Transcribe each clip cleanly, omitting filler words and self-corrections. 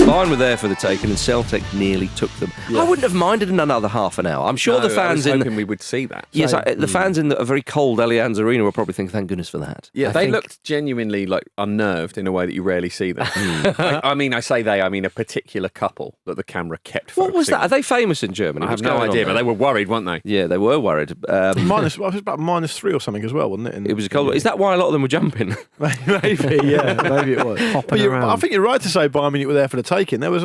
Bayern were there for the taking and Celtic nearly took them. Yeah. I wouldn't have minded in another half an hour. I'm sure the fans I was hoping we would see that. Yes, the fans in a very cold Allianz Arena will probably think, thank goodness for that. Yeah, they looked genuinely like unnerved in a way that you rarely see them. I mean a particular couple that the camera kept focusing. What was that? Are they famous in Germany? I have no idea, but they were worried, weren't they? Yeah, they were worried. It was about -3 or something as well, wasn't it? It was a cold. Is that why a lot of them were jumping? Maybe, yeah, maybe it was. But I think you're right to say Bayern Munich were there for the taking. There was,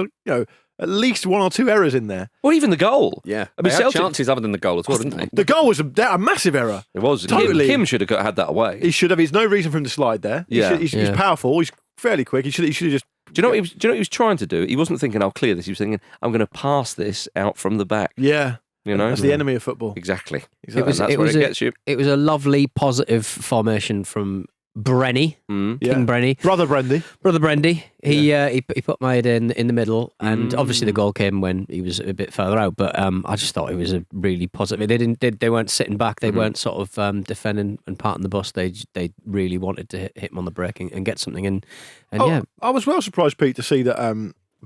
at least 1 or 2 errors in there. Or even the goal. Yeah, I mean, they had chances other than the goal as well, didn't they? The goal was a massive error. It was. Totally. Kim should have had that away. He should have. There's no reason for him to slide there. He's powerful. He's fairly quick. He should have just. Do you know what he was trying to do? He wasn't thinking, I'll clear this. He was thinking, I'm going to pass this out from the back. Yeah. That's the enemy of football. Exactly. And that's where it gets you. It was a lovely, positive formation from Brenny, King Brenny. Brother Brendy. He put my head in the middle, and obviously the goal came when he was a bit further out, but I just thought it was a really positive. They weren't sitting back, they weren't sort of defending and parting the bus. They really wanted to hit him on the break and get something in. And I was well surprised, Pete, to see that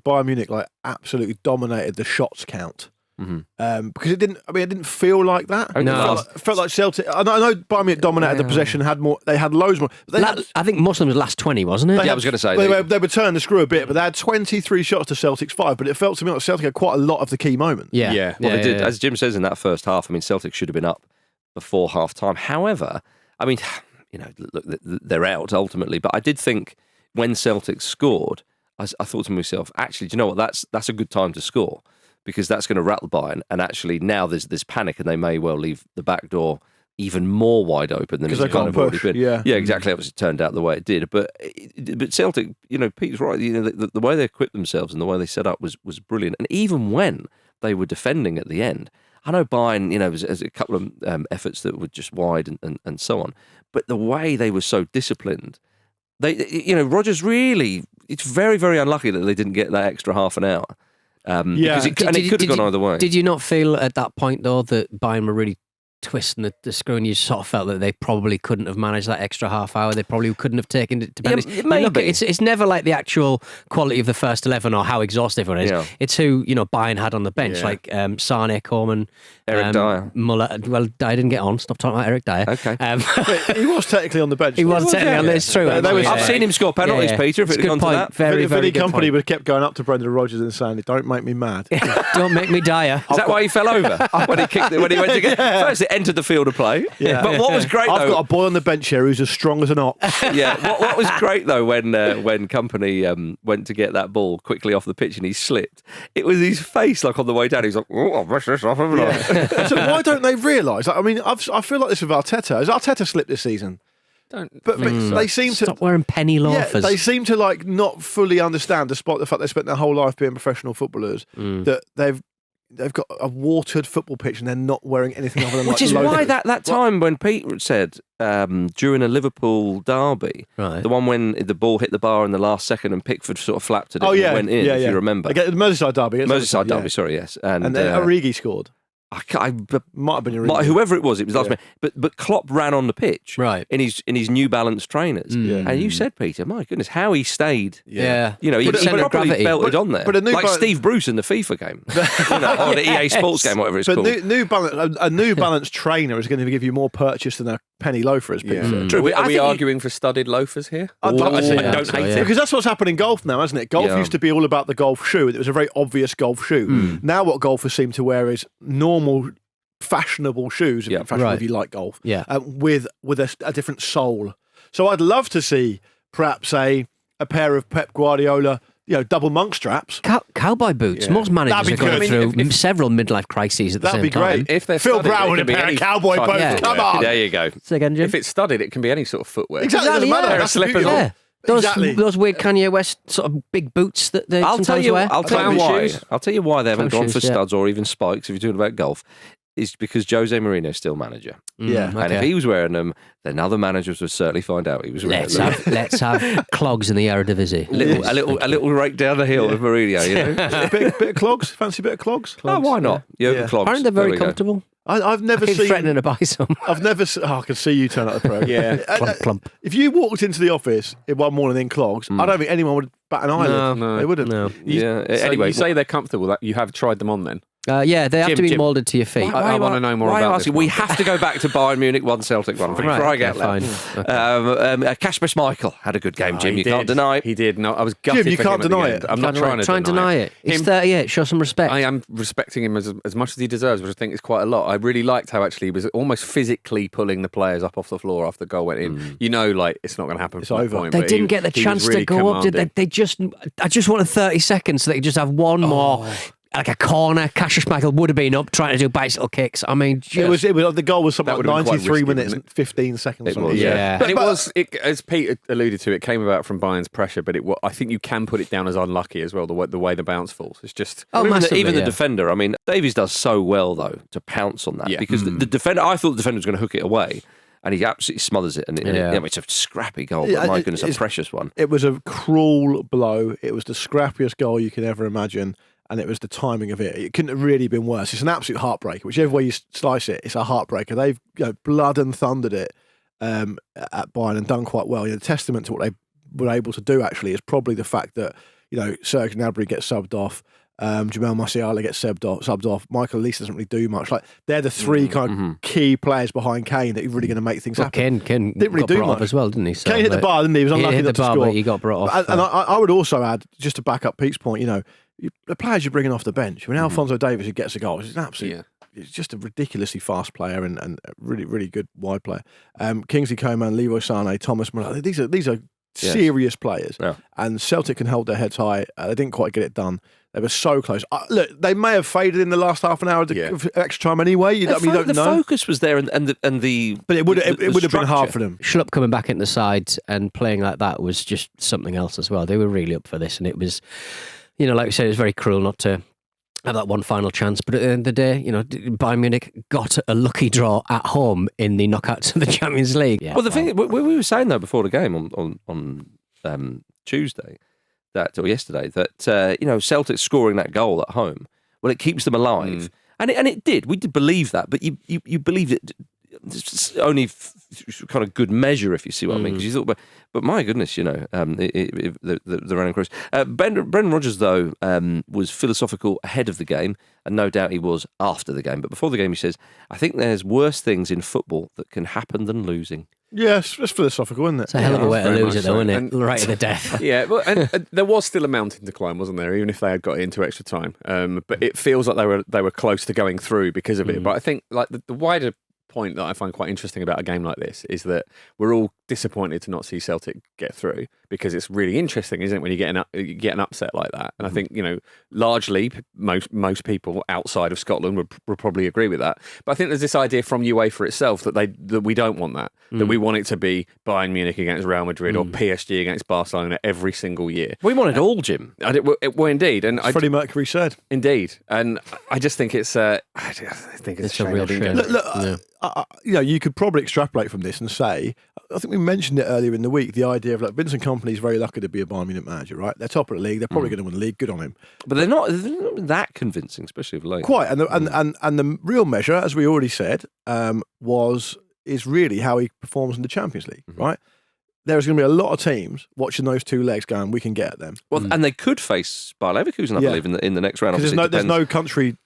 Bayern Munich absolutely dominated the shots count. Because it didn't feel like that. No. It felt like Celtic. I know Bayern Munich dominated the possession, they had loads more. I think most of them was last 20, wasn't it? I was going to say they would turn the screw a bit, but they had 23 shots to Celtic's 5. But it felt to me like Celtic had quite a lot of the key moments. Well, they did. As Jim says in that first half, Celtic should have been up before half time. However, look, they're out ultimately. But I did think when Celtic scored, I thought to myself, actually, do you know what? That's a good time to score. Because that's going to rattle Bayern, and actually now there's this panic, and they may well leave the back door even more wide open than it's kind of already been. Yeah, exactly. Obviously, it turned out the way it did, but Celtic, Pete's right. The way they equipped themselves and the way they set up was brilliant. And even when they were defending at the end, I know Bayern, there's a couple of efforts that were just wide and so on, but the way they were so disciplined, Rodgers really, it's very, very unlucky that they didn't get that extra half an hour. Because it could have gone either way. Did you not feel at that point, though, that Bayern were really twisting the screw, and you sort of felt that they probably couldn't have managed that extra half hour? They probably couldn't have taken it to benefit. Yeah, maybe. It's never like the actual quality of the first 11 or how exhaustive it is. Yeah. It's who Bayern had on the bench, like Sane, Coleman, Eric Dier. Muller. Well, Dier didn't get on. Stop talking about Eric Dier. Okay. He was technically on the bench. He was technically on the bench. It's true. I've seen him score penalties, Peter. If it had gone to that, very, very good Kompany would have kept going up to Brendan Rodgers and saying, "Don't make me mad. Don't make me Dier." Is that why he fell over when he kicked it? When he went to get first, it entered the field of play. Yeah. But what was great, I've got a boy on the bench here who's as strong as an ox. Yeah. What was great though when Kompany went to get that ball quickly off the pitch and he slipped, it was his face like on the way down. He was like, "Oh, I'll brush this off, haven't I?" So why don't they realise? I feel like this with Arteta. Has Arteta slipped this season? But they seem to stop wearing penny loafers. Yeah, they seem to not fully understand, despite the fact they spent their whole life being professional footballers, that they've got a watered football pitch and they're not wearing anything other than which is why that time when Pete said during a Liverpool derby, the one when the ball hit the bar in the last second and Pickford sort of flapped it and went in, if you remember. The Merseyside derby. Sorry, yes. And then Arrigo scored. I might have been Arrigo. Whoever it was last minute. But Klopp ran on the pitch, in his New Balance trainers, and you said, Peter, my goodness, how he stayed. Yeah, he probably belted on there, like Steve Bruce in the FIFA game, or the EA Sports game, whatever it's called. A New Balance trainer is going to give you more purchase than a penny loafer, as Pete said. True. Are we arguing for studded loafers here? I'd love to see that. I don't hate it. Because that's what's happened in golf now, isn't it? Golf used to be all about the golf shoe. It was a very obvious golf shoe. Now what golfers seem to wear is normal, fashionable shoes, fashionable if you like golf, with a different sole. So I'd love to see perhaps a pair of Pep Guardiola, double monk straps. Cowboy boots. Most managers are going through several midlife crises at the same time. That'd be great. If they're Phil studded, Brown with a pair of cowboy boots. Come on. There you go. Say again, Jim. If it's studded, it can be any sort of footwear. Exactly. Doesn't matter. Pair of slippers on. Those weird Kanye West sort of big boots that they sometimes wear. I'll tell you why they haven't gone for studs or even spikes if you're talking about golf. Is because Jose Mourinho's still manager. And if he was wearing them, then other managers would certainly find out he was wearing them. Let's have clogs in the Eredivisie. A little rake down the hill with Mourinho, a bit of clogs. Fancy a bit of clogs? Oh, why not? Clogs. Apparently they're very comfortable. I've never seen. Threatening to buy some. I've never. I can see you turn out the pro. Clump. If you walked into the office in one morning in clogs, I don't think anyone would bat an eyelid. No, they wouldn't. No. Yeah. So Anyway, you say they're comfortable. That you have tried them on then? Yeah, they have to be Jim. moulded to your feet. I want to know more why about asking? this. We have to go back to Bayern Munich 1, Celtic 1. Right, Crying out okay, loud. fine. Okay. Kasper Schmeichel had a good game, Jim. He You can't did. deny it. He did. No, I was gutted Jim, you for can't him at the deny end. it. I'm not trying to Try and deny it. He's Him- 38. Show some respect. I am respecting him as much as he deserves, which I think is quite a lot. I really liked how actually he was almost physically pulling the players up off the floor after the goal went in. You know, like it's not going to happen. It's from that over. point, They but didn't get the he chance was really to go up, did they? commanding. I just wanted 30 seconds so they could just have one more, like a corner. Kasper Schmeichel would have been up trying to do bicycle kicks. I mean, It was the goal was something That like would've been quite 93 risky, minutes wouldn't and 15 seconds. It something. was, yeah. And it was, as Pete alluded to, it came about from Bayern's pressure, but I think you can put it down as unlucky as well, the way the bounce falls. It's just... massively, even the yeah. defender. I mean, Davies does so well, though, to pounce on that. Yeah. Because the defender, I thought the defender was going to hook it away, and he absolutely smothers it. And it's a scrappy goal, but Yeah, my goodness, a it's- precious one. It was a cruel blow. It was the scrappiest goal you could ever imagine. And it was the timing of it. It couldn't have really been worse. It's an absolute heartbreaker. Whichever way you slice it, it's a heartbreaker. They've blood and thundered it at Bayern and done quite well. The testament to what they were able to do actually is probably the fact that Serge Gnabry gets subbed off, Jamal Musiala gets subbed off. Michael Elise doesn't really do much. Like they're the three kind of key players behind Kane that are really going to make things happen. Ken Didn't really got do brought much. up as well, didn't he? So, Kane hit the bar, didn't he? He was unlucky hit not the to bar, score. but he got brought off. And I would also add, just to back up Pete's point, the players you're bringing off the bench. I mean, Alphonso Davies, who gets a goal, is an absolute. He's just a ridiculously fast player and a really, really good wide player. Kingsley Coman, Leroy Sané, Thomas Muller. These are serious players. Yeah. And Celtic can hold their heads high. They didn't quite get it done. They were so close. Look, they may have faded in the last half an hour of extra time anyway. You don't know. The focus was there, and the But it would have been hard structure. for them. Schlupp coming back into the side and playing like that was just something else as well. They were really up for this, and it was, like we said, it was very cruel not to have that one final chance. But at the end of the day, Bayern Munich got a lucky draw at home in the knockouts of the Champions League. Yeah, Well, the thing we were saying though before the game on Tuesday or yesterday that Celtic scoring that goal at home, well, it keeps them alive, and it did. We did believe that, but you believed it. It's only kind of good measure, if you see what I mean. Because you thought, but my goodness, the running cross. Brendan Rodgers, though, was philosophical ahead of the game, and no doubt he was after the game. But before the game, he says, "I think there's worse things in football that can happen than losing." Yes, it's philosophical, isn't it? It's a hell of a way to very lose much it, though, so. isn't it? And- Right to the death. Yeah, well, and there was still a mountain decline, wasn't there? Even if they had got into extra time, but it feels like they were close to going through because of it. But I think like the wider point that I find quite interesting about a game like this is that we're all disappointed to not see Celtic get through because it's really interesting, isn't it, when you get an upset like that? And I think largely most people outside of Scotland would probably agree with that. But I think there's this idea from UEFA itself that we don't want that we want it to be Bayern Munich against Real Madrid or PSG against Barcelona every single year. We want it all, Jim. Well, indeed, and Freddie Mercury said. indeed, and I just think it's I think it's a shame real they didn't shame. get Look, you could probably extrapolate from this and say, I think we mentioned it earlier in the week, the idea of Vincent Kompany is very lucky to be a Bayern Munich manager, right? They're top of the league. They're probably going to win the league. Good on him. But they're not that convincing, especially of late. Quite. And the real measure, as we already said, is really how he performs in the Champions League, right? There's going to be a lot of teams watching those two legs going, we can get at them. Well, and they could face Bayer Leverkusen, I believe, in the next round. Because there's no country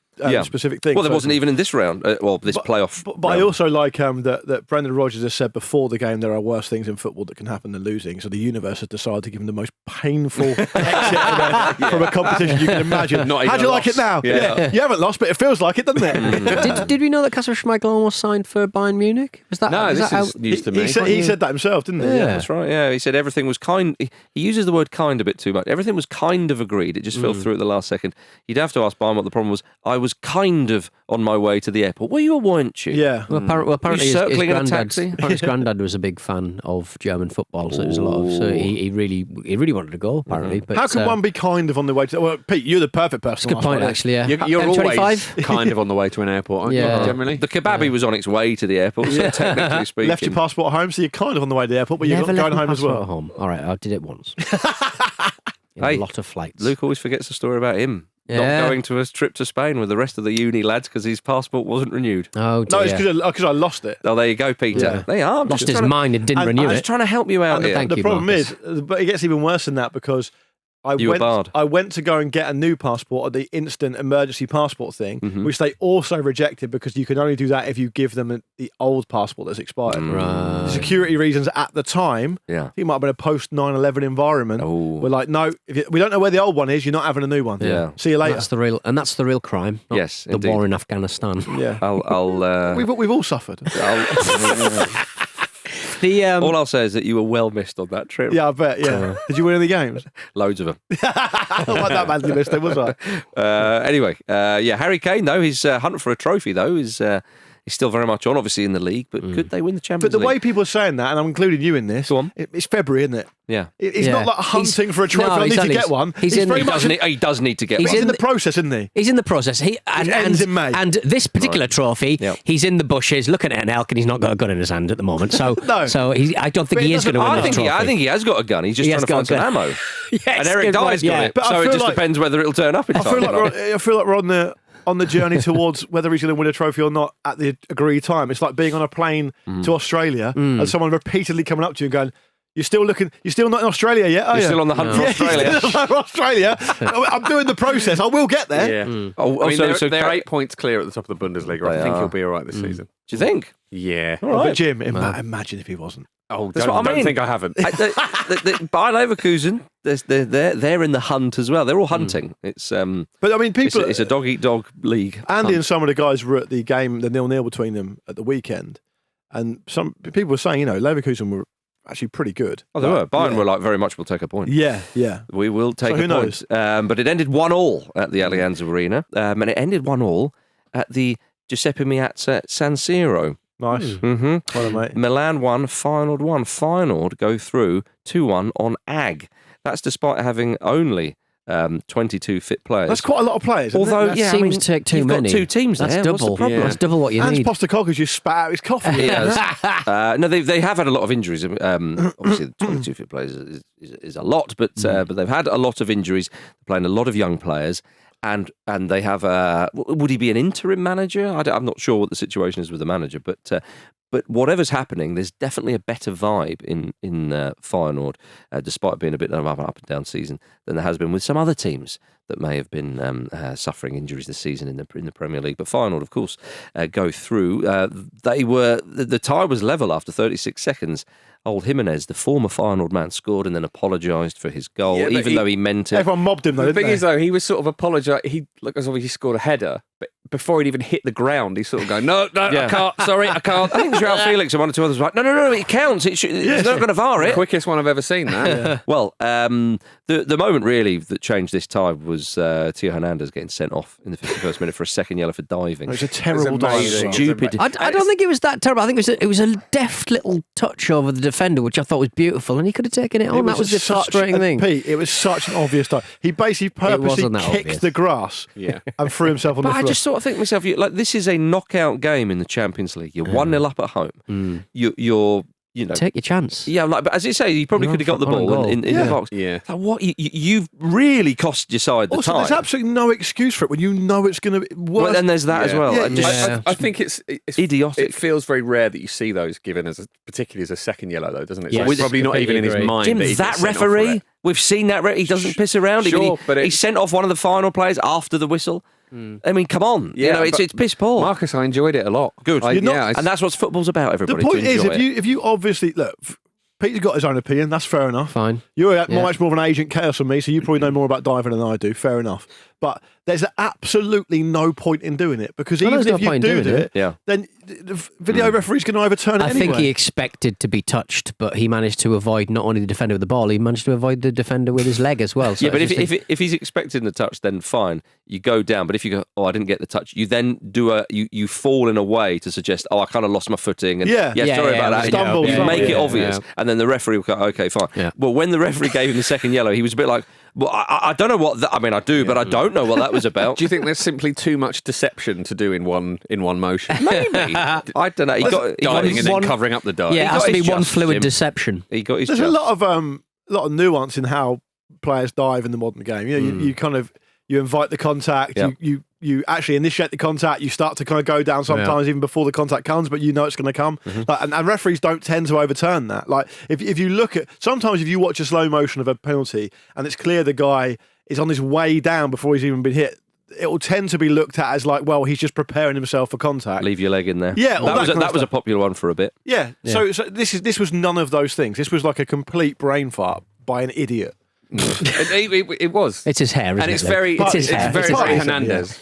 specific thing. Well, there wasn't even in this round. This playoff. But I round. also like that Brendan Rodgers has said before the game there are worse things in football that can happen than losing. So the universe has decided to give him the most painful exit from a competition you can imagine. Not even How do you a like loss. it now? Yeah. You haven't lost, but it feels like it, doesn't it? Did we know that Kasper Schmeichel almost signed for Bayern Munich? Was that No, was this that is news to me. He said that himself, didn't he? Yeah. That's right. Yeah, he said everything was kind. He uses the word "kind" a bit too much. Everything was kind of agreed. It just fell through at the last second. You'd have to ask Bayern what the problem was. I was kind of on my way to the airport. Were you or weren't you? Yeah. Well, apparently his circling in a granddad, taxi? apparently his granddad was a big fan of German football, so it was a lot of. So he really wanted to go. Apparently, but How can one be kind of on the way to... Well, Pete, you're the perfect person. Good point, actually. Yeah, You're always M25? kind of on the way to an airport, aren't Yeah. you? Generally. The kebabby was on its way to the airport, so technically speaking. Left your passport at home, so you're kind of on the way to the airport, but you're Never going left my home as passport well. at home. All right, I did it once. In Hey, a lot of flights. Luke always forgets the story about him Yeah. not going to a trip to Spain with the rest of the uni lads because his passport wasn't renewed. Oh No, dear. it's because I lost it. Oh, there you go, Peter. Yeah. They are. I'm Lost just his trying to- mind and didn't renew I'm it. just trying to help you out And here. thank the you, problem Marcus. is, but it gets even worse than that because I You were barred. I went to go and get a new passport at the instant emergency passport thing, which they also rejected because you can only do that if you give them the old passport that's expired. Right. Security reasons at the time. Yeah. I think it might have been a post 9/11 environment. We're like, no, we don't know where the old one is. You're not having a new one. Yeah. See you later. That's the real crime. Not Yes, the indeed. war in Afghanistan. Yeah. I'll We've all suffered. all I'll say is that you were well missed on that trip. Yeah, I bet. Yeah. Did you win any games? Loads of them. I wasn't that badly missed it, was I? Anyway, Harry Kane, though, his hunt for a trophy, though, is still very much on, obviously, in the league. But could they win the Champions But the League? way people are saying that, and I'm including you in this, Go on. it's February, isn't it? Yeah. It's not like hunting for a trophy. I need to get one. He does need to get one. He's in the process, isn't he? He's in the process. It ends in May. And this particular trophy, Yep. he's in the bushes looking at an elk, and he's not got a gun in his hand at the moment. So, No. I don't think But he it is going to doesn't- win the trophy. I think he has got a gun. He's just He trying has to find some got a gun. ammo. Yes, And Eric good Dier's point, got yeah. it. But I So it feel just like- depends whether it'll turn up in I time. feel like we're on the journey towards whether he's going to win a trophy or not at the agreed time. It's like being on a plane to Australia and someone repeatedly coming up to you and going, You're still not in Australia yet, are you? You're still on the hunt for Australia. You're still for Australia. I'm doing the process. I will get there. Yeah. Oh, I mean, also, they're 8 points clear at the top of the Bundesliga. I think he'll be all right this season. Do you think? Yeah. All right. But Jim, imagine if he wasn't. Oh, That's what I don't mean. think I haven't. Bayern Leverkusen, they're in the hunt as well. They're all hunting. It's But I mean, people. it's a dog eat dog league. Andy and some of the guys were at the game, the 0-0 between them at the weekend, and some people were saying, Leverkusen were actually pretty good. Oh, they were. Bayern were like, very much, we'll take a point. Yeah. We will take So a who point. But it ended 1-1 at the Allianz Arena, and it ended 1-1 at the Giuseppe Meazza San Siro. Nice. Mm-hmm. Well done, mate. Milan 1, Feyenoord 1. Feyenoord go through 2-1 on AG. That's despite having only 22 fit players. That's quite a lot of players. Isn't Although, it? yeah, seems to take too you've many. got two teams That's there. What's the double. problem? That's double what you Hans need. Postecoglou's just spat out his coffee. He has. No, they have had a lot of injuries. Obviously, the 22 fit players is a lot, but they've had a lot of injuries. They're playing a lot of young players, and they have. Would he be an interim manager? I'm not sure what the situation is with the manager, but whatever's happening, there's definitely a better vibe in Feyenoord, despite being a bit of an up and down season, than there has been with some other teams that may have been suffering injuries this season in the Premier League. But Feyenoord, of course, go through. The tie was level after 36 seconds. Old Jimenez, the former Feyenoord man, scored and then apologised for his goal, Yeah, but even though he meant it. Everyone mobbed him, though. The didn't thing they? is, though, he was sort of apologising. He as obviously scored a header, but before he'd even hit the ground, he's sort of going, no, Yeah. I can't. Sorry, I can't. I think Joao Felix and one or two others were like, no, it counts. It's not going to VAR it. Quickest one I've ever seen. That. Well, the moment really that changed this tie was Theo Hernandez getting sent off in the 51st minute for a second yellow for diving. It was a terrible It's amazing. dive. Stupid. I don't think it was that terrible. I think it was a deft little touch over the defender, which I thought was beautiful, and he could have taken it on. That was the frustrating thing. Pete, it was such an obvious dive. He basically purposely wasn't that kicked obvious. the grass and threw himself on the But floor. I just sort of think to myself, this is a knockout game in the Champions League. You're 1-0 up at home. You're Take your chance. Yeah, but as you say, you probably could have got the ball in the box. Yeah. Like, what you've really cost your side the Also, time. there's absolutely no excuse for it when you know it's going to be worse. Well, then there's that as well. Yeah, I think it's idiotic. It feels very rare that you see those given particularly as a second yellow, though, doesn't it? Yes. So it's probably not even in his Completely mind. Jim, that, he that gets sent off for referee, it. we've seen that. He doesn't piss around. Sure, but he sent off one of the final players after the whistle. I mean, come on. Yeah, it's piss poor. Marcus, I enjoyed it a lot. Good. I, You're not- yeah, And that's what football's about, the everybody. point to is, enjoy it. if you obviously look, Peter's got his own opinion. That's fair enough. Fine. You're Yeah. much more of an agent chaos than me, so you probably know more about diving than I do. Fair enough. But there's absolutely no point in doing it because even there's no if you point do in doing it, Yeah. then the video referee's going to overturn it I anyway. think he expected to be touched, but he managed to avoid not only the defender with the ball, he managed to avoid the defender with his leg as well. So Yeah, but I just think- if he's expecting the touch, then fine. You go down. But if you go, I didn't get the touch, you then you fall in a way to suggest, I kind of lost my footing. And Yeah. sorry about that. Stumbled, You make it obvious, yeah. and then the referee will go, okay, fine. Yeah. Well, when the referee gave him the second yellow, he was a bit like, well, I don't know what. I mean, I do, but I don't know what that was about. Do you think there's simply too much deception to do in one motion? Maybe. I don't know. He got Diving and then one. covering up the dive. yeah, it got has to be his one just, fluid Jim. deception. He got his. There's a just. lot of nuance in how players dive in the modern game. You know, you kind of you invite the contact, you actually initiate the contact, you start to kind of go down sometimes even before the contact comes, but you know it's going to come. Like, and referees don't tend to overturn that. Like if you look at, sometimes if you watch a slow motion of a penalty and it's clear the guy is on his way down before he's even been hit, it will tend to be looked at as like, well, he's just preparing himself for contact. Leave your leg in there. Yeah, that was a popular one for a bit. Yeah. So this was none of those things. This was like a complete brain fart by an idiot. It was. It's his hair, isn't and it's it? very, it's very Hernandez.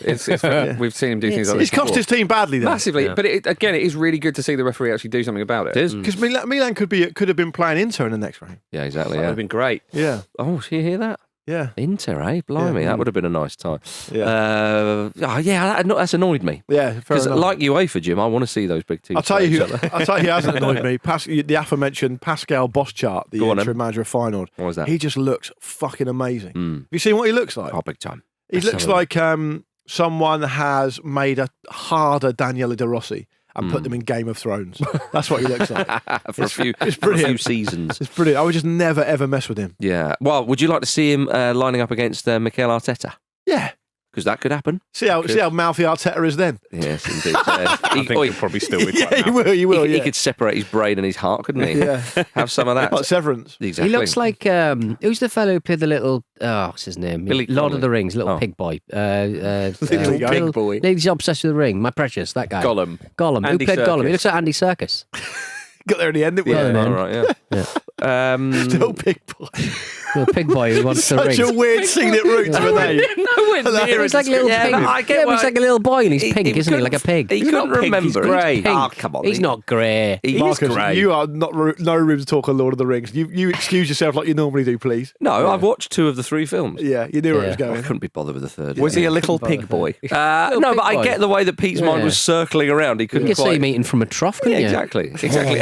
We've seen him do things like this. It's cost his team badly, though. Massively. But again, it is really good to see the referee actually do something about it. It is. Because Milan could have been playing Inter in the next round. Yeah, exactly. That would have been great. Yeah. Oh, did you hear that? Yeah. Inter, eh? Blimey, that would have been a nice time. Yeah. That's annoyed me. Yeah, fair Because enough. like UEFA, Jim, I want to see those big teams. I'll tell you who hasn't annoyed me. The aforementioned Pascal Boschart, the interim manager of Feyenoord. What was that? He just looks fucking amazing. Have you seen what he looks like? Oh, big time. He looks like someone has made a harder Daniele De Rossi and put them in Game of Thrones. That's what he looks like. for a few seasons. It's brilliant. I would just never, ever mess with him. Yeah. Well, would you like to see him lining up against Mikel Arteta? Yeah. Because that could happen. See how mouthy Arteta is then. Yes, indeed. I think he'll probably still be quite he will. He could separate his brain and his heart, couldn't he? Yeah. Have some of that. Like Severance. Exactly. He looks like who's the fellow who played the little what's his name? Billy Lord Connolly. of the Rings, little pig boy. Little pig boy. He's obsessed with the ring. My precious, that guy. Gollum. Who Andy played Gollum? He Serkis. looks like Andy Serkis. Got there in the end, didn't we? Yeah. All right, yeah. Still big boy. Little pig boy who wants the ring. Such a weird scenic route to a name. He's like a little pig. He's like a little boy and he's pink, isn't he? Like a pig. He couldn't remember. He's grey. Oh, come on. He's not grey. Marcus, grey. you are no room to talk on Lord of the Rings. You excuse yourself like you normally do, please. No, I've watched 2 of the 3 films. Yeah, you knew where it was I going. couldn't be bothered with the third. Was he a little pig boy? No, but I get the way that Pete's mind was circling around. He couldn't You could quite. see him eating from a trough, couldn't you? Exactly.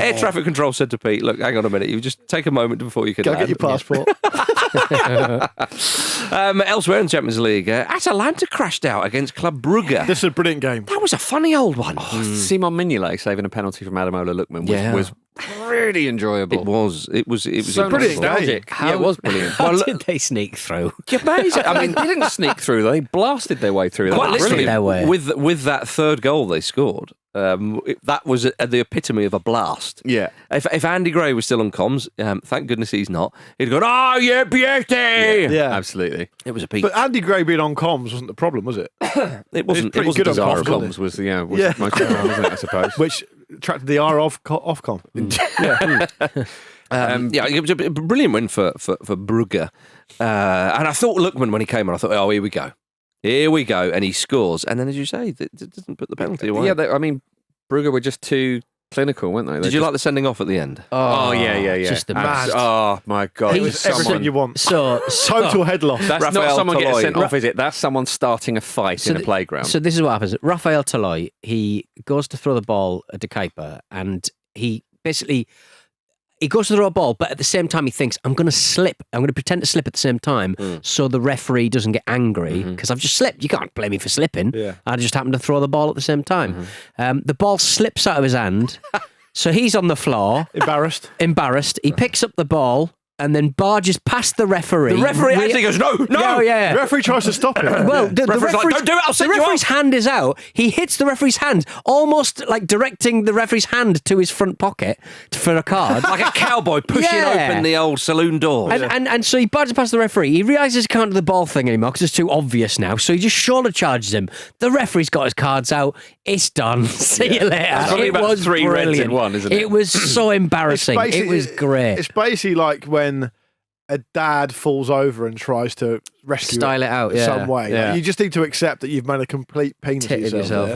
Air traffic control said to Pete, "Look, hang on a minute. You just take a moment before you can Go get your passport. Elsewhere in the Champions League, Atalanta crashed out against Club Brugge. This is a brilliant game. That was a funny old one. Simon Mignolet saving a penalty from Ademola Lookman was really enjoyable. It was so brilliant nostalgic. game. Yeah, it was brilliant. How did they sneak through? amazing. I mean, They didn't sneak through, though. They blasted their way through. quite That was literally, brilliant. with that third goal they scored, that was the epitome of a blast. Yeah. If Andy Gray was still on comms, thank goodness he's not, he'd go, "Oh, yeah, beauty!" Yeah. Absolutely. It was a peak. But Andy Gray being on comms wasn't the problem, was it? It wasn't. pretty It wasn't good on desirable. comms, Comms was the Yeah. most important, wasn't it, I suppose? Which attracted the R of Ofcom. Yeah, it was a brilliant win for Brugge. And I thought Lookman, when he came on, I thought, oh, here we go. And he scores. And then, as you say, it doesn't put the penalty away. Yeah, Brugge were just too clinical, weren't they? Did you like the sending off at the end? Oh, yeah. Just the mad. Oh, my God. It was everything you want. So Total head loss. That's Raphael not someone getting Toloi. sent off, is it? That's someone starting a fight in a playground. So this is what happens. Raphael Toloi, he goes to throw the ball at the keeper, and he goes to throw a ball, but at the same time he thinks, I'm going to slip. I'm going to pretend to slip at the same time so the referee doesn't get angry because I've just slipped. You can't blame me for slipping. Yeah. I just happened to throw the ball at the same time. The ball slips out of his hand. So he's on the floor. Embarrassed. He picks up the ball and then barges past the referee. The referee actually goes, no. Yeah. The referee tries to stop it. Well, the Referee's like, don't do it, I'll send the you referee's off. hand is out. He hits the referee's hand, almost like directing the referee's hand to his front pocket for a card. Like a cowboy pushing Yeah. open the old saloon door. And so he barges past the referee. He realises he can't do the ball thing anymore because it's too obvious now. So he just shoulder charges him. The referee's got his cards out. It's done. See you later. probably It about was 3 reds in brilliant. one, isn't it? It was so embarrassing. It was great. It's basically like when a dad falls over and tries to rescue Style it out, yeah. some way. Yeah. Like, you just need to accept that you've made a complete penis of Titted yourself. yourself,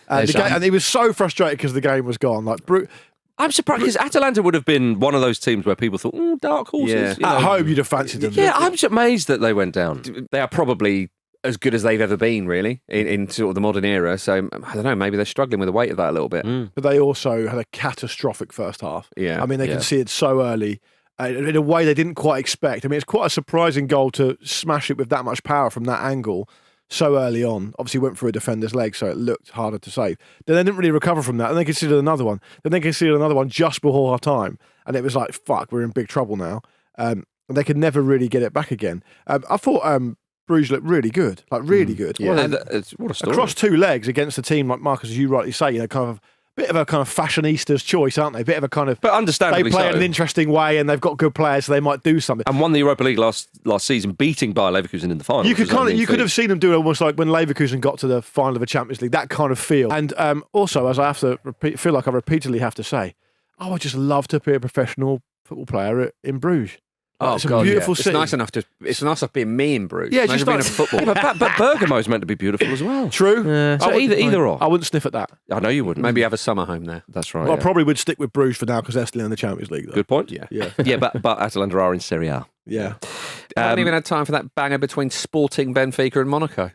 yeah. And he was so frustrated because the game was gone. Like I'm surprised because Atalanta would have been one of those teams where people thought, dark horses. Yeah. you know. at home, you'd have fancied them. Yeah, I'm just amazed that they went down. They are probably as good as they've ever been, really, in sort of the modern era. So, I don't know, maybe they're struggling with the weight of that a little bit. But they also had a catastrophic first half. Yeah. I mean, they Yeah. conceded so early in a way they didn't quite expect. I mean, it's quite a surprising goal to smash it with that much power from that angle so early on. Obviously, went through a defender's leg, so it looked harder to save. Then they didn't really recover from that, and they conceded another one. Then they conceded another one just before half time, and it was like, fuck, we're in big trouble now. And they could never really get it back again. I thought Bruges looked really good, like really good. Yeah. Well, what a story. Across 2 legs against a team like Marcus, as you rightly say, kind of bit of a kind of fashionista's choice, aren't they? Bit of a kind of, but understandably, they play it in an interesting way, and they've got good players, so they might do something. And won the Europa League last season, beating Bayer Leverkusen in the final. You could have seen them do it almost like when Leverkusen got to the final of a Champions League, that kind of feel. And also, as I have to feel like I repeatedly have to say, I would just love to be a professional football player in Bruges. It's a beautiful city. It's nice enough being me in Bruges. Yeah, just being a football. but Bergamo's meant to be beautiful as well. True. So either or. I wouldn't sniff at that. I know you wouldn't. Maybe have a summer home there. That's right. Well, I probably would stick with Bruges for now because they're still in the Champions League. Though. Good point. Yeah. But Atalanta are in Serie A. Yeah. I haven't even had time for that banger between Sporting Benfica and Monaco.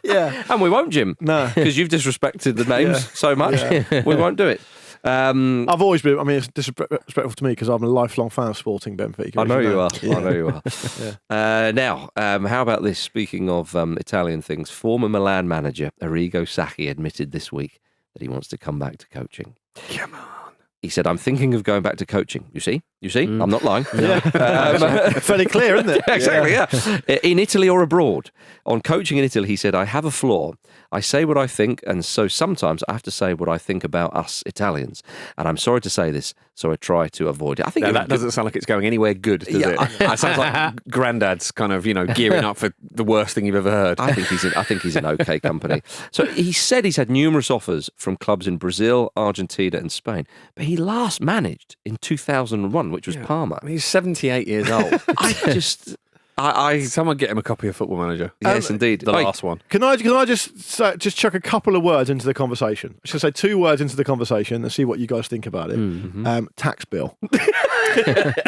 Yeah. And we won't, Jim. No. Because you've disrespected the names so much. Yeah. We won't do it. I've always been. I mean, it's disrespectful to me because I'm a lifelong fan of Sporting Benfica. I know you are. Yeah. I know you are. Now, how about this? Speaking of Italian things, former Milan manager Arrigo Sacchi admitted this week that he wants to come back to coaching. Come on. He said, "I'm thinking of going back to coaching." You see? I'm not lying. Fairly clear, isn't it? Exactly. Yeah. In Italy or abroad, on coaching in Italy, he said, "I have a flaw. I say what I think, and so sometimes I have to say what I think about us Italians. And I'm sorry to say this, so I try to avoid it." I think that doesn't sound like it's going anywhere good, does it? It sounds like Grandad's kind of, gearing up for the worst thing you've ever heard. I think he's an okay company. So he said he's had numerous offers from clubs in Brazil, Argentina, and Spain, but he last managed in 2001, which was Parma. I mean, he's 78 years old. Someone get him a copy of Football Manager. Yes, indeed. The last one. Can I just chuck a couple of words into the conversation? I should say 2 words into the conversation and see what you guys think about it. Mm-hmm. Tax bill.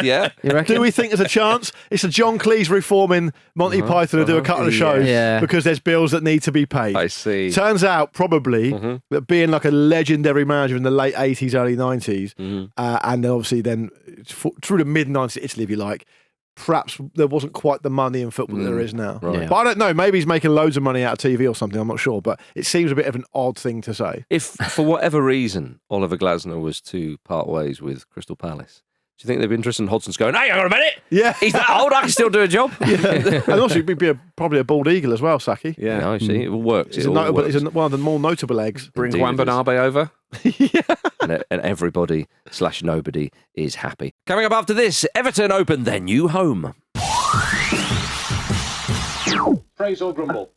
Yeah. Do we think there's a chance? It's a John Cleese reforming Monty Python to do a couple of shows because there's bills that need to be paid. I see. Turns out probably that being like a legendary manager in the late 80s, early 90s, and then obviously then through the mid-90s Italy, if you like, perhaps there wasn't quite the money in football that there is now. Right. Yeah. But I don't know. Maybe he's making loads of money out of TV or something. I'm not sure. But it seems a bit of an odd thing to say. If, for whatever reason, Oliver Glasner was to part ways with Crystal Palace, do you think they'd be interested in Hodson's going, "Hey, hang on a minute. Yeah. He's that old, I can still do a job." And also he'd be probably a bald eagle as well, Sacchi. Yeah, no, I see. It works. He's one of the more notable eggs. Bring Wambanabe over. And everybody / nobody is happy. Coming up after this, Everton open their new home. Praise or grumble?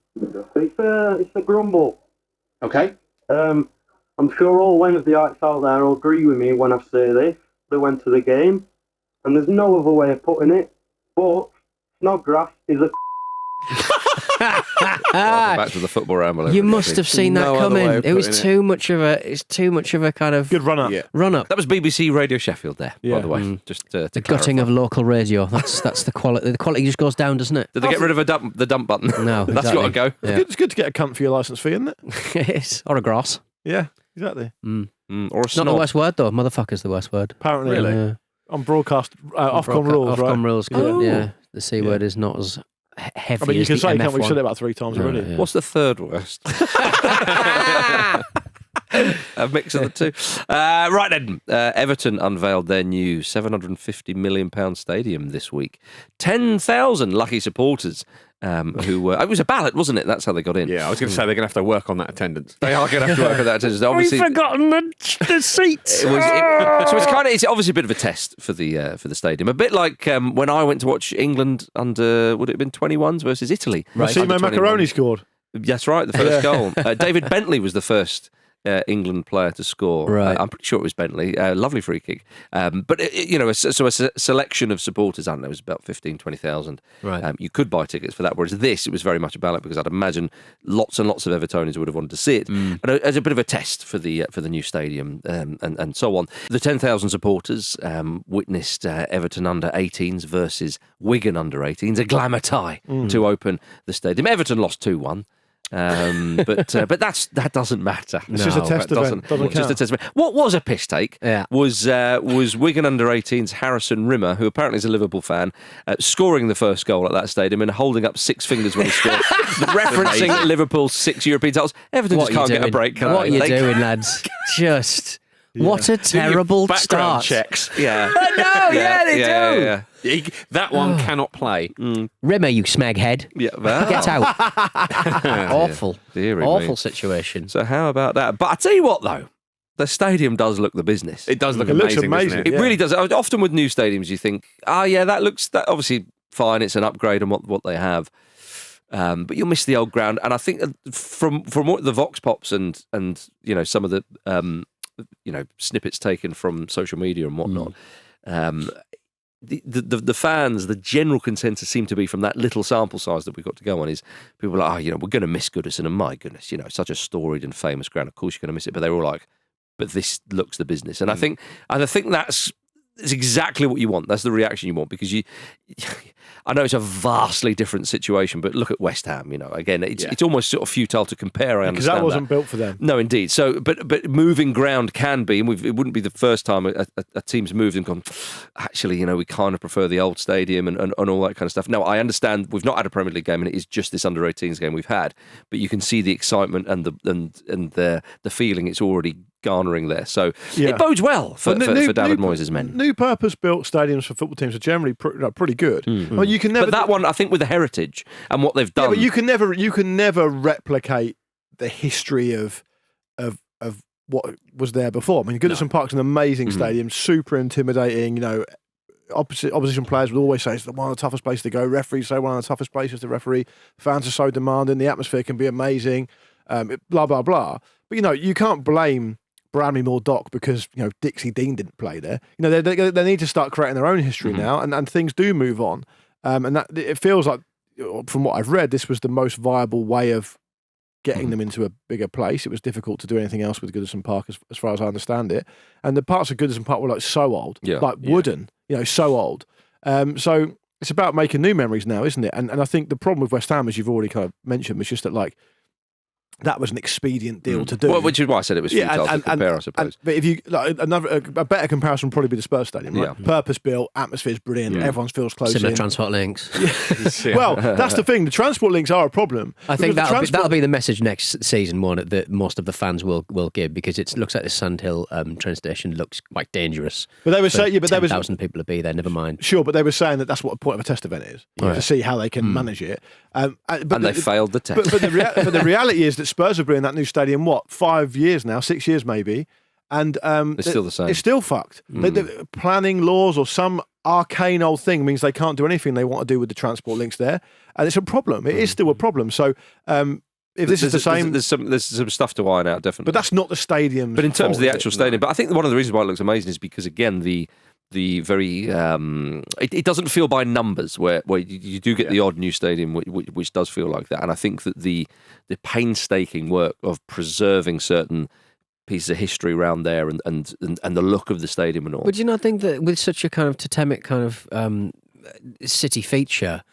It's a grumble. Okay. I'm sure all Wednesdayites out there will agree with me when I say this. They went to the game, and there's no other way of putting it, but Snodgrass is a Welcome back to the football ramble. You must have seen that coming. It was too much of a kind of good run up. Yeah. Run up. That was BBC Radio Sheffield there, by the way. Just to the gutting of local radio. That's the quality. The quality just goes down, doesn't it? Did they get rid of the dump button? No, That's got to go. Yeah. It's good to get a cunt for your licence fee, isn't it? It is. Or a gross. Yeah, exactly. Or a Not snob. the worst word though. Motherfucker's the worst word. Apparently, Really? on broadcast, Ofcom rules, right? Ofcom rules. Oh. Yeah, the C word is not as heavy. I mean, you as can the say, MF can't we? We've one. said it about 3 times already. Yeah. What's the third worst? A mix of the two. Right then, Everton unveiled their new £750 million stadium this week. 10,000 lucky supporters who were... It was a ballot, wasn't it? That's how they got in. Yeah, I was going to say they're going to have to work on that attendance. They are going to have to work on that attendance. Obviously, We've forgotten the seats. so it's obviously a bit of a test for the stadium. A bit like when I went to watch England under, would it have been 21s versus Italy? Right. Massimo Macaroni scored. That's right, the first goal. David Bentley was the first England player to score. Right. I'm pretty sure it was Bentley. Lovely free kick. But, a selection of supporters, I don't know, it was about 15,000, 20,000. Right. You could buy tickets for that, whereas this, it was very much a ballot because I'd imagine lots and lots of Evertonians would have wanted to see it. And as a bit of a test for the new stadium and so on. The 10,000 supporters witnessed Everton under 18s versus Wigan under 18s, a glamour tie to open the stadium. Everton lost 2-1. But that doesn't matter. It's just a test event. Doesn't just a count. test event. What was a piss take? Yeah. Was Wigan under 18's Harrison Rimmer, who apparently is a Liverpool fan, scoring the first goal at that stadium and holding up 6 fingers when he scored, referencing Liverpool's 6 European titles. Everton just can't get a break. What are you doing, lads? Just What a terrible background start. checks. Yeah. I know, they do. That one cannot play. Rimmer, you smeghead. Yeah. Well, Get out. Awful. Dearie me. Awful situation. So how about that? But I tell you what, though, the stadium does look the business. It does look It looks amazing. amazing. Doesn't it? It really does. Often with new stadiums, you think, that obviously fine. It's an upgrade on what they have. But you'll miss the old ground. And I think from what the Vox Pops and some of the snippets taken from social media and whatnot, the fans, the general consensus seemed to be from that little sample size that we got to go on is people are like, we're going to miss Goodison, and my goodness, such a storied and famous ground. Of course you're going to miss it. But they were all like, but this looks the business. And I think that's exactly what you want. That's the reaction you want, because I know it's a vastly different situation, but look at West Ham. Again, it's almost sort of futile to compare. I understand because that wasn't built for them. No, indeed. So, but moving ground can be, and it wouldn't be the first time a team's moved and gone, actually, we kind of prefer the old stadium and all that kind of stuff. Now, I understand we've not had a Premier League game, and it is just this under-18s game we've had, but you can see the excitement and the feeling it's already garnering there. So it bodes well for David Moyes' men. New purpose-built stadiums for football teams are generally pretty good. Well, you can never. But that one, I think, with the heritage and what they've done. Yeah, but you can never replicate the history of what was there before. I mean, Goodison Park's an amazing stadium, super intimidating. Opposition players would always say it's one of the toughest places to go. Referees say one of the toughest places to referee. Fans are so demanding. The atmosphere can be amazing. Blah blah blah. But you can't blame Bramley-Moore Dock because Dixie Dean didn't play there. They need to start creating their own history now, and things do move on. And that it feels like, from what I've read, this was the most viable way of getting them into a bigger place. It was difficult to do anything else with Goodison Park, as far as I understand it. And the parts of Goodison Park were so old, wooden, so old. So it's about making new memories now, isn't it? And I think the problem with West Ham, as you've already kind of mentioned, was just that that was an expedient deal to do. Well, which is why I said it was futile to compare, I suppose. But if you a better comparison would probably be the Spurs Stadium, right? Purpose built, atmosphere's brilliant, everyone feels close. Similar in. transport links. Well, that's the thing. The transport links are a problem. I think that'll be the message next season, one that most of the fans will give, because it looks like the Sandhill train station looks quite dangerous. But they were saying, 10,000 people will be there. Never mind. Sure, but they were saying that's what the point of a test event is, to see how they can manage it. And they failed the test. But the reality is that Spurs have been in that new stadium 5 years now, 6 years maybe, and it's still the same. It's still fucked. The planning laws or some arcane old thing means they can't do anything they want to do with the transport links there, and it's a problem. It is still a problem. So if this is the same, there's some stuff to iron out, definitely. But that's not the stadium. But in terms of the actual stadium, but I think one of the reasons why it looks amazing is because, again, the very it doesn't feel by numbers where you do get the odd new stadium which does feel like that. And I think that the painstaking work of preserving certain pieces of history around there and the look of the stadium and all. But do you not think that with such a kind of totemic kind of city feature,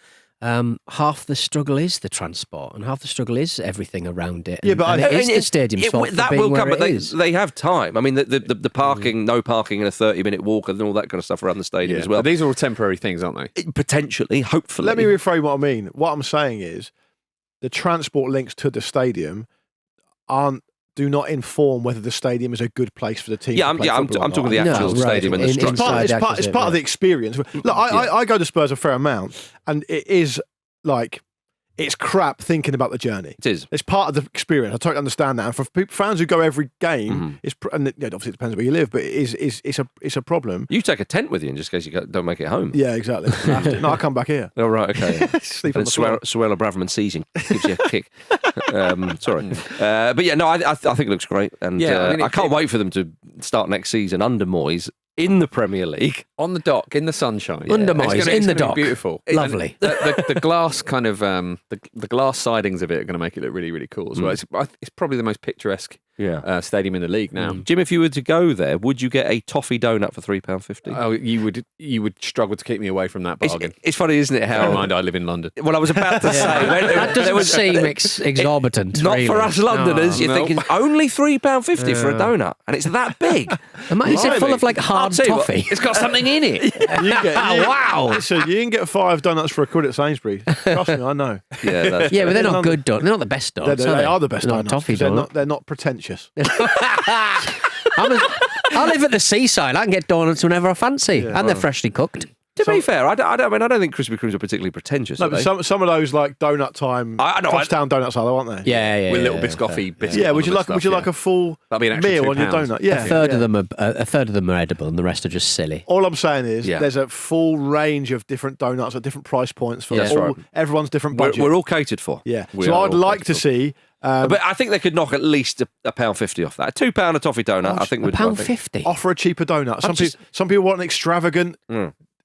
half the struggle is the transport, and half the struggle is everything around it. Yeah, but it's the stadium's fault for that being will where come. But it is. they have time. I mean, the parking, no parking, and a 30-minute walk, and all that kind of stuff around the stadium as well. But these are all temporary things, aren't they? Potentially, hopefully. Let me reframe what I mean. What I'm saying is, the transport links to the stadium do not inform whether the stadium is a good place for the team. I'm talking the actual stadium and the structure. It's part of the experience. Look, I go to Spurs a fair amount, and it is it's crap thinking about the journey. It is. It's part of the experience. I totally understand that. And for fans who go every game, and obviously it depends where you live, but it's a problem. You take a tent with you in just in case you don't make it home. Yeah, exactly. No, I'll come back here. Oh, right, okay. Sleep and on the floor. Suella Braverman sees you, gives you a kick. Sorry. But yeah, no, I think it looks great. And I can't wait for them to start next season under Moyes in the Premier League. On the dock, in the sunshine. Under Moyes, in the dock. Beautiful. Lovely. The glass kind of, the glass sidings of it are going to make it look really, really cool as well. It's probably the most picturesque stadium in the league now. Jim, if you were to go there, would you get a toffee donut for £3.50? Oh, you would struggle to keep me away from that bargain. It's funny, isn't it? How Never mind, I live in London. Well, I was about to say that doesn't seem exorbitant. Not really. for us Londoners. You're thinking only £3.50 for a donut, and it's that big. Is it full of hard toffee? It's got something in it. Wow! So you can get 5 donuts for £1 at Sainsbury's. Trust me, I know. Yeah, but they're not good donuts. They're not the best donuts. They are the best not donuts. toffee They're donut. not pretentious. I live at the seaside. I can get donuts whenever I fancy, and they're freshly cooked. To be fair, I don't think Krispy Kremes are particularly pretentious. No, but some of those like donut time, Crosstown donuts are, aren't they? Yeah. With little biscoffy biscuits. Yeah, would you like a full meal on your donut? Yeah, a third of them are edible, and the rest are just silly. All I'm saying is there's a full range of different donuts at different price points for everyone's different budget. We're all catered for. Yeah, so I'd like to see. But I think they could knock at least £1.50 off that. £2 a toffee donut, I think would £1.50. Offer a cheaper donut. Some people want an extravagant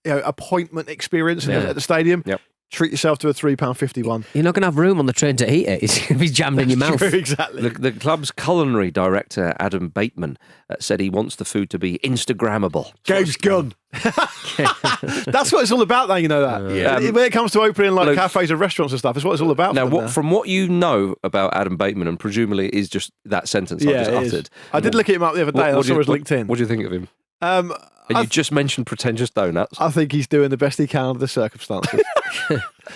appointment experience at the stadium. Yep. Treat yourself to a £3.50 one. You're not going to have room on the train to eat it. It's going to be jammed in your mouth. True, exactly. The club's culinary director, Adam Bateman, said he wants the food to be Instagrammable. Game's gone. That's what it's all about, though, you know that. When it comes to opening cafes and restaurants and stuff, it's what it's all about. Now, from what you know about Adam Bateman, and presumably is just that sentence I just uttered. I did look at him up the other day. I saw his LinkedIn. What do you think of him? You just mentioned pretentious donuts. I think he's doing the best he can under the circumstances.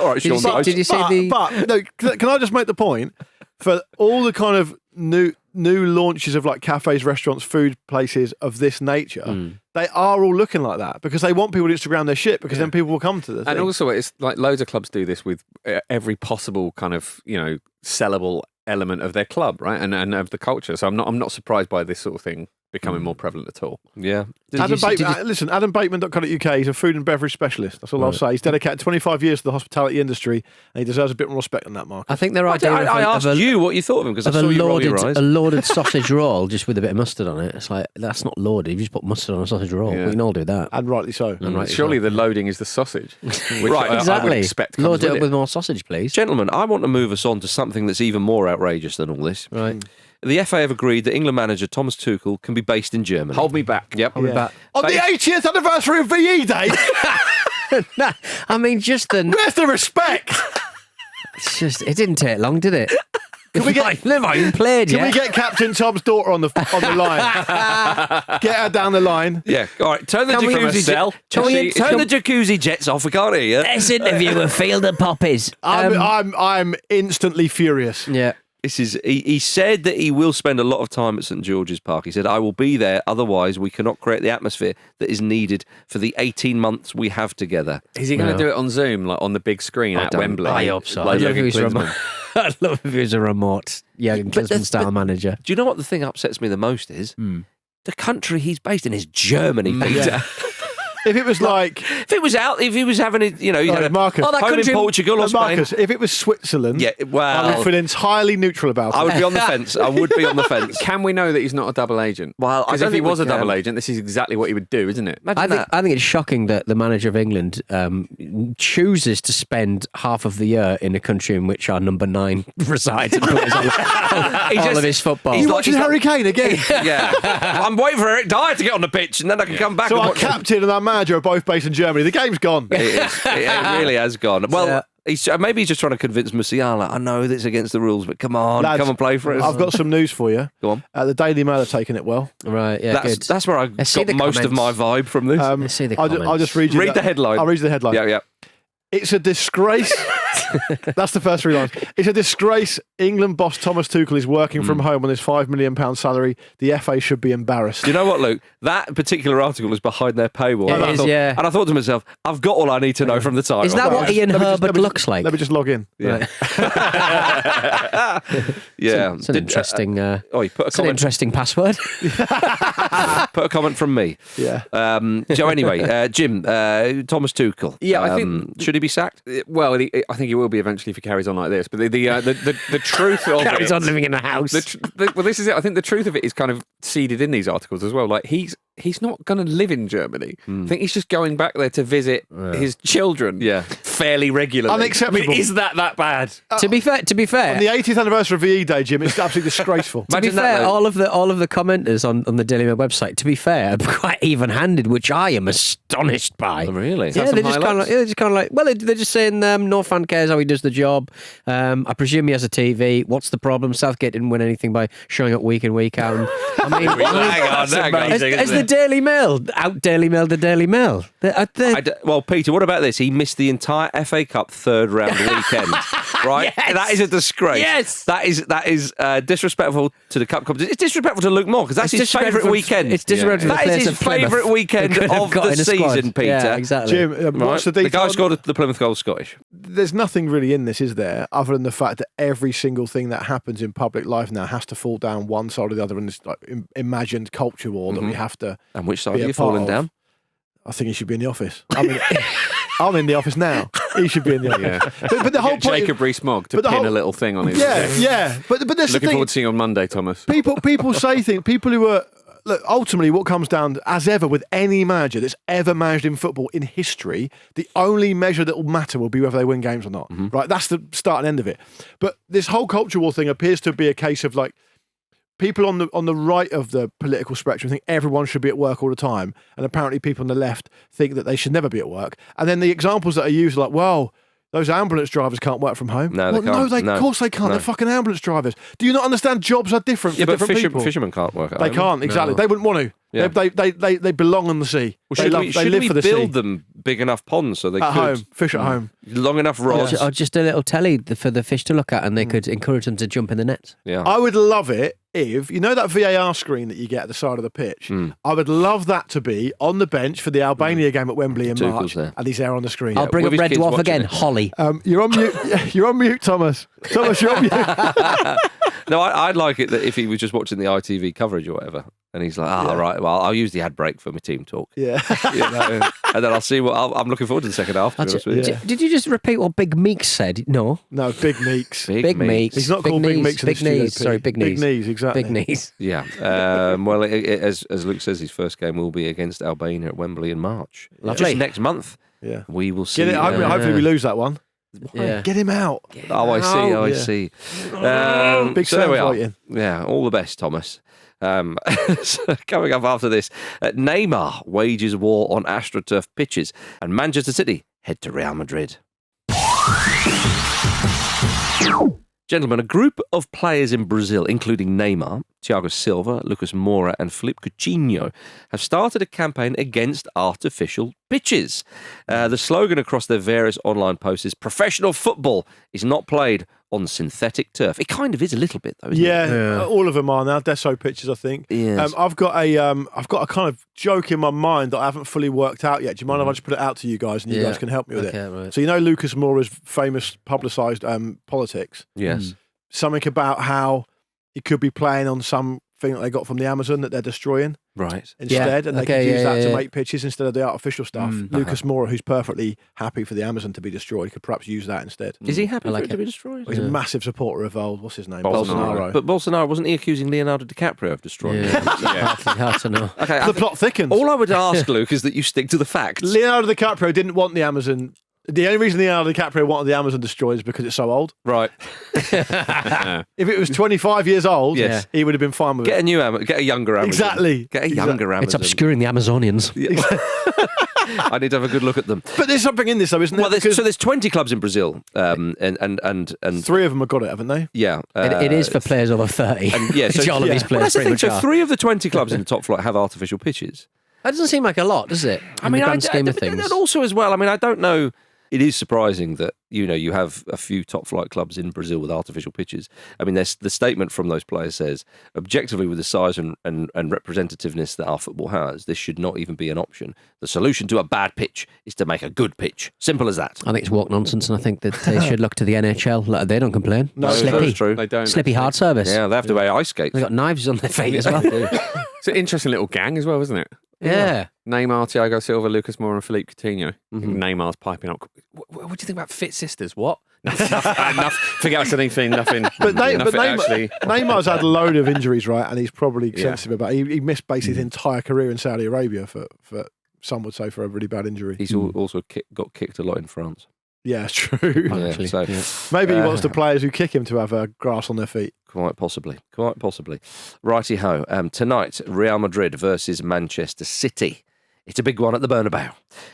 All right, Sean. Did you see the? But no, can I just make the point for all the kind of new launches of like cafes, restaurants, food places of this nature? They are all looking like that because they want people to Instagram their shit because then people will come to this. And also, it's like loads of clubs do this with every possible kind of sellable element of their club, right, and of the culture. So I'm not surprised by this sort of thing becoming more prevalent at all. Yeah. Listen, AdamBateman.co.uk is a food and beverage specialist. That's all I'll say. He's dedicated 25 years to the hospitality industry, and he deserves a bit more respect than that, Mark. I think there are. I asked you what you thought of him because I saw you roll your eyes. A loaded sausage roll just with a bit of mustard on it. It's like, that's not loaded. You just put mustard on a sausage roll. Yeah. We can all do that. And rightly so. Surely the loading is the sausage. Which Right, exactly. I would expect comes Load it with up with more sausage, please. Gentlemen, I want to move us on to something that's even more outrageous than all this. Right. The FA have agreed that England manager Thomas Tuchel can be based in Germany. Hold me back. Yep. Hold me back. On the 80th anniversary of VE Day, Nah, I mean, just the. where's the respect? It's just. It didn't take long, did it? Can we get? Never even played Can yet. we get Captain Tom's daughter on the line? Get her down the line. Yeah. All right. Turn the Can we- jacuzzi. Turn the jacuzzi jets off. We can't hear you. Let's interview a field of poppies. I'm instantly furious. Yeah. This is. He said that he will spend a lot of time at St George's Park. He said, "I will be there. Otherwise, we cannot create the atmosphere that is needed for the 18 months we have together." Is he going to do it on Zoom, like on the big screen at Wembley? I hope so. Like I'd love Jürgen if he was Klinsmann? I'd love if he was a remote Jürgen Klinsmann style manager. Do you know what the thing upsets me the most is? The country he's based in is Germany, Peter. Yeah. If it was like, if he was having he had a Marcus. home in Portugal or Spain. Marcus, if it was Switzerland, Yeah, well, I would feel entirely neutral about it. I would be on the fence. I would be on the fence. Can we know that he's not a double agent? Well, I because don't if he think we was a can. double agent, this is exactly what he would do, isn't it? I think it's shocking that the manager of England chooses to spend half of the year in a country in which our number 9 resides and plays all of his football. Are you watching Harry Kane again? Yeah, I'm waiting for Eric Dier to get on the pitch, and then I can come back. So and our watch him. captain and our manager are both based in Germany. The game's gone. It is. It really has gone. Well, maybe he's just trying to convince Musiala. I know that's against the rules, but come on, Lads, come and play for us. I've got some news for you. Go on. The Daily Mail are taking it well. Right, yeah, good. That's where I see got the most of my comments. vibe from this. Let's see the comments. I'll just read you Read the headline. I'll read you the headline. Yeah. It's a disgrace. That's the first 3 lines. It's a disgrace. England boss Thomas Tuchel is working from home on his £5 million salary. The FA should be embarrassed. Do you know what, Luke? That particular article is behind their paywall. It is, yeah. And I thought to myself, I've got all I need to know from the title. Is that what Ian Herbert looks like? Let me just log in. Yeah. Yeah. It's an interesting. You put a It's an comment. interesting password. Put a comment from me. Yeah. So anyway, Jim, Thomas Tuchel. Yeah, I think should he be sacked? Well, I think he will be eventually if he carries on like this. But the truth of Carries it, on living in a house. well, this is it. I think the truth of it is kind of seeded in these articles as well. Like he's not going to live in Germany. I think he's just going back there to visit his children. Yeah. Fairly regularly. Unacceptable. I mean, is that bad? To be fair, On the 80th anniversary of VE Day, Jim, it's absolutely disgraceful. to be Imagine that, fair, though. all of the commenters on the Daily Mail website, to be fair, are quite even-handed, which I am astonished by. Oh, really? Yeah, they're just kind of like, well, they're just saying no fan cares how he does the job. I presume he has a TV. What's the problem? Southgate didn't win anything by showing up week in, week out. And, I mean, hang on. as the Daily Mail out Daily Mail the Daily Mail. Well, Peter, what about this? He missed the entire FA Cup third round weekend. right? Yes! That is a disgrace. Yes! That is disrespectful to the cup competition. It's disrespectful to Luke Moore because that's his favourite weekend. It's disrespectful to the That is players his of Plymouth. favourite weekend They could have of got the in a squad. season, Peter. Yeah, exactly. Jim, what's the The detail? guy scored the Plymouth goal Scottish. There's nothing really in this, is there, other than the fact that every single thing that happens in public life now has to fall down one side or the other in this like imagined culture war that we have to. And which side be are a you part falling of. down? I think he should be in the office. I'm in the office now. He should be in the office. But the whole point. Jacob Rees-Mogg to but the pin whole- a little thing on his. Yeah. But that's the Looking thing. forward to seeing you on Monday, Thomas. People say things. People who are look. Ultimately, what comes down, as ever, with any manager that's ever managed in football in history, the only measure that will matter will be whether they win games or not. Right? That's the start and end of it. But this whole culture war thing appears to be a case of like people on the right of the political spectrum think everyone should be at work all the time, and apparently people on the left think that they should never be at work. And then the examples that are used are like, well, those ambulance drivers can't work from home. No, they can't. Of course they can't. No. They're fucking ambulance drivers. Do you not understand jobs are different Yeah, for but different people? fishermen can't work at They home. can't, exactly. No. They wouldn't want to. Yeah. They belong on the sea. Well, they should they live we for the build sea. them big enough ponds so they At could home, fish at home. long enough rods? Or just a little telly for the fish to look at, and they could encourage them to jump in the net. Yeah. I would love it if, you know that VAR screen that you get at the side of the pitch? I would love that to be on the bench for the Albania game at Wembley in Tuchel's March, there. and he's there on the screen. I'll bring with up his Red kids Dwarf watching again, it. Holly. You're on mute. You're on mute, Thomas. Thomas, you're on mute. No, I'd like it that if he was just watching the ITV coverage or whatever, and he's like, right, well, I'll use the ad break for my team talk. Yeah. You know, and then I'll see what I'm looking forward to the second half. To be honest with you. Did you just repeat what Big Meeks said? No. No, Big Meeks. Big Meeks. He's not called Big Meeks in the Big studio, knees. Sorry, big knees. Big knees, exactly. Big knees. Yeah. Well, as Luke says, his first game will be against Albania at Wembley in March. Lovely. Just next month. Yeah. We will see. Get it. Hopefully we lose that one. Yeah. Get him out. I see. Big so there we Sam are. fighting. Yeah, all the best, Thomas. So coming up after this, Neymar wages war on AstroTurf pitches, and Manchester City head to Real Madrid. Gentlemen, a group of players in Brazil, including Neymar, Thiago Silva, Lucas Moura and Felipe Coutinho, have started a campaign against artificial pitches. The slogan across their various online posts is "Professional football is not played on synthetic turf." It kind of is a little bit, though, isn't it? Yeah, all of them are now. Deso pitches, I think. Yes. I've got a kind of joke in my mind that I haven't fully worked out yet. Do you mind if I just put it out to you guys and you guys can help me with it? Right. So you know Lucas Moura's famous publicised politics? Yes. Something about how he could be playing on something that they got from the Amazon that they're destroying Right. instead, and they Okay, could use that to yeah. make pitches instead of the artificial stuff. Lucas Moura, who's perfectly happy for the Amazon to be destroyed, could perhaps use that instead. Is he happy I like for it to it. be destroyed? He's a massive supporter of what's his name? Bolsonaro. But Bolsonaro, wasn't he accusing Leonardo DiCaprio of destroying it? Hard to know. Okay, The plot thickens. all I would ask, Luke, is that you stick to the facts. Leonardo DiCaprio didn't want the Amazon. The only reason Leonardo DiCaprio wanted the Amazon destroyed is because it's so old. Right. If it was 25 years old, Yes. he would have been fine with Get it. a new Amazon. Get a younger Amazon. Exactly. Get a younger Amazon. It's obscuring the Amazonians. I need to have a good look at them. But there's something in this, though, isn't there? Well, Because there's 20 clubs in Brazil, and 3 of them have got it, haven't they? yeah, It is for players over 30. and yeah, so- all of these Well, players that's the pretty thing. much So are. 3 of the 20 clubs in the top flight have artificial pitches. That doesn't seem like a lot, does it? In the grand scheme of things. And also as well, I mean, I don't know. It is surprising that you have a few top flight clubs in Brazil with artificial pitches. I mean, the statement from those players says, objectively, with the size and representativeness that our football has, this should not even be an option. The solution to a bad pitch is to make a good pitch. Simple as that. I think it's walk nonsense, and I think that they should look to the NHL. Like, they don't complain. No, Slippy. that's true. They don't. Slippy hard service. Yeah, they have to wear ice skates. They got knives on their feet as well. It's an interesting little gang as well, isn't it? Yeah. Neymar, Thiago Silva, Lucas Moura, and Philippe Coutinho. Mm-hmm. Neymar's piping up. What do you think about Fit Sisters? What? Nothing. Forget I said anything. Nothing. But nothing actually. Neymar's had a load of injuries, right? And he's probably Yeah. sensitive about it. He missed basically his entire career in Saudi Arabia for some would say for a really bad injury. He's also got kicked a lot in France. Yeah, it's true. Yeah, Actually, so yeah. Maybe he wants the players who kick him to have grass on their feet. quite possibly. Righty ho. Tonight, Real Madrid versus Manchester City. It's a big one at the Bernabeu.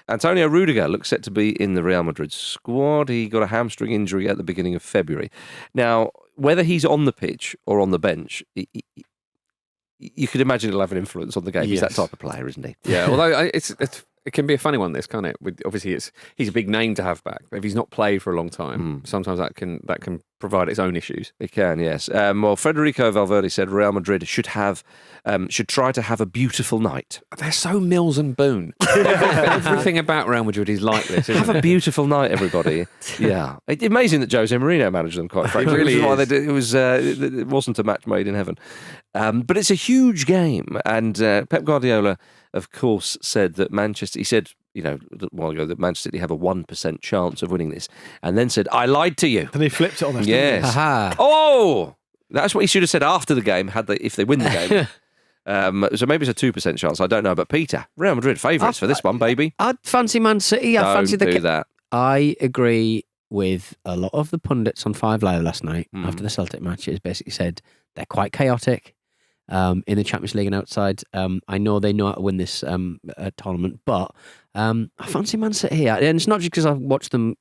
Antonio Rudiger looks set to be in the Real Madrid squad. He got a hamstring injury at the beginning of February. Now, whether he's on the pitch or on the bench, you could imagine it'll have an influence on the game. He's that Yes. type of player, isn't he? Yeah, although it's it can be a funny one, this, can't it? Obviously, he's a big name to have back, but if he's not played for a long time, sometimes that can provide its own issues. It can, yes. Well, Federico Valverde said Real Madrid should try to have a beautiful night. They're so Mills and Boone. Everything about Real Madrid is like this. Isn't Have it? a beautiful night, everybody. Yeah, it's amazing that Jose Mourinho managed them. Quite frankly, It really Which is. is why it wasn't a match made in heaven. But it's a huge game, and Pep Guardiola, of course, said that Manchester. He said, a while ago, that Manchester City have a 1% chance of winning this, and then said, "I lied to you." And he flipped it on us. Yes. Aha. Oh, that's what he should have said after the game. If they win the game. So maybe it's a 2% chance. I don't know. But Peter, Real Madrid favourites for this one, baby. I'd fancy Man City. I fancy Don't do that. I agree with a lot of the pundits on 5 Live last night after the Celtic matches. Basically said they're quite chaotic in the Champions League and outside. I know they know how to win this tournament, but I fancy Man City. And it's not just because I watched them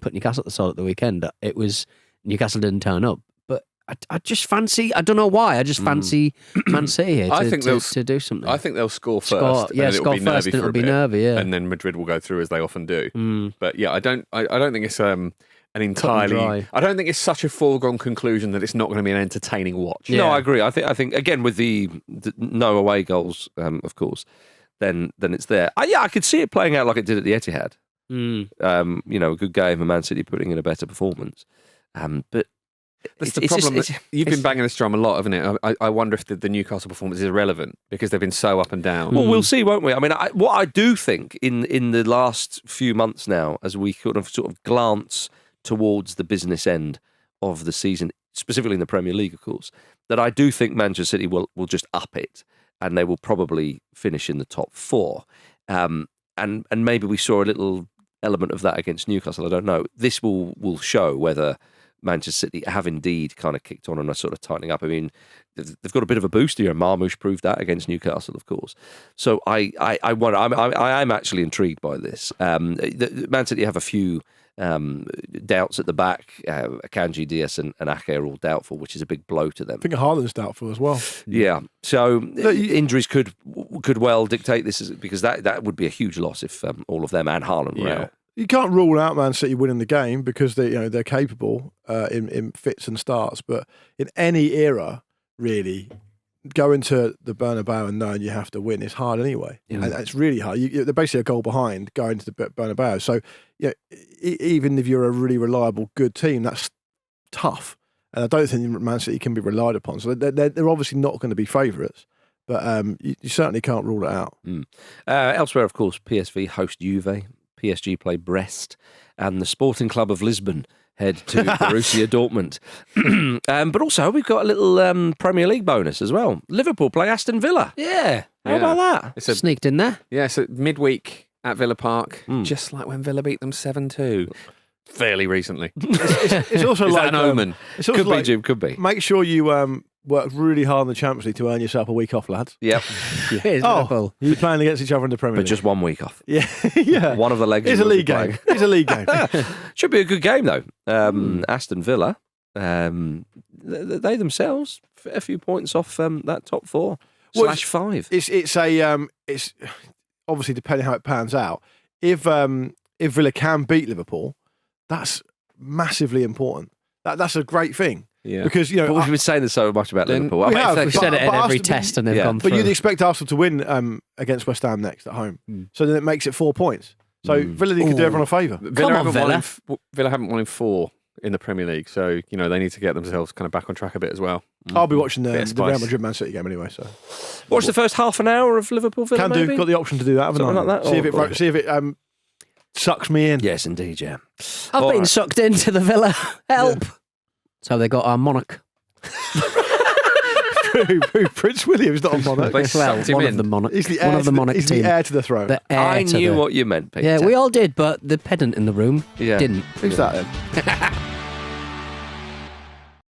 put Newcastle at the sword at the weekend. It was Newcastle didn't turn up. But I just fancy, I don't know why, I just fancy Man City here to do something. I think they'll score first. Score it'll be first and it'll be nervy, yeah. And then Madrid will go through as they often do. But yeah, I don't think it's an Cut and entirely. dry. I don't think it's such a foregone conclusion that it's not going to be an entertaining watch. No, I agree. I think again with the no away goals, of course, then it's there. I could see it playing out like it did at the Etihad. A good game, and Man City putting in a better performance. But that's the problem. You've been banging this drum a lot, haven't it? I wonder if the Newcastle performance is irrelevant because they've been so up and down. Well, we'll see, won't we? I mean, what I do think in the last few months now, as we sort of glance towards the business end of the season, specifically in the Premier League, of course, that I do think Manchester City will just up it, and they will probably finish in the top 4. And maybe we saw a little element of that against Newcastle. I don't know. This will show whether Manchester City have indeed kind of kicked on and are sort of tightening up. I mean, they've got a bit of a boost here. Marmoush proved that against Newcastle, of course. So I wonder. I'm actually intrigued by this. Man City have a few doubts at the back. Akanji, Diaz and Ake are all doubtful, which is a big blow to them. I think Haaland's doubtful as well. Yeah. So injuries could well dictate this, because that would be a huge loss if all of them and Haaland were out. You can't rule out Man City winning the game because they're capable in fits and starts. But in any era, really, going to the Bernabeu and knowing you have to win is hard anyway. And it's really hard. They're basically a goal behind going to the Bernabeu. So even if you're a really reliable, good team, that's tough. And I don't think Man City can be relied upon. So they're obviously not going to be favourites. But you certainly can't rule it out. Elsewhere, of course, PSV host Juve. PSG play Brest, and the Sporting Club of Lisbon head to Borussia Dortmund. But also, we've got a little Premier League bonus as well. Liverpool play Aston Villa. Yeah. How about that? It's Sneaked in there. Yeah, so midweek at Villa Park, just like when Villa beat them 7-2. Fairly recently. It's also Is like that an omen? It's also Could be, like, Jim, could be. make sure you work really hard in the Champions League to earn yourself a week off, lads. Yep. Here's Liverpool. You're playing against each other in the Premier But League. just 1 week off. Yeah, yeah. One of the legs. It's you a will be league game. playing. It's a league game. Should be a good game, though. Aston Villa, they themselves a few points off that top 4 / 5. It's obviously depending how it pans out. If Villa can beat Liverpool, that's massively important. That's a great thing. Yeah. Because But we've been saying this so much about Liverpool. we have. We've said it at But every Arsenal- test and they've yeah. gone But through. you'd expect Arsenal to win against West Ham next at home. So then it makes it 4 points. So Villa could do everyone a favour. Villa on, Villa haven't won in 4 in the Premier League, so they need to get themselves kind of back on track a bit as well. I'll be watching Bit of the spice. Real Madrid Man City game anyway. So Watch the first half an hour of Liverpool Villa, can maybe? do. Got the option to do that, haven't Something I? like that? See if it sucks me in. Yes, indeed, yeah. I've All been right. sucked into the Villa. Help. So they got our monarch. Prince William's not a monarch. They sucked him one in. of the monarch. He's the one heir of the to monarch he's team. the heir to the throne. The heir I to knew the- what you meant, Peter. Yeah, we all did, but the pedant in the room Yeah. didn't. Who's that then?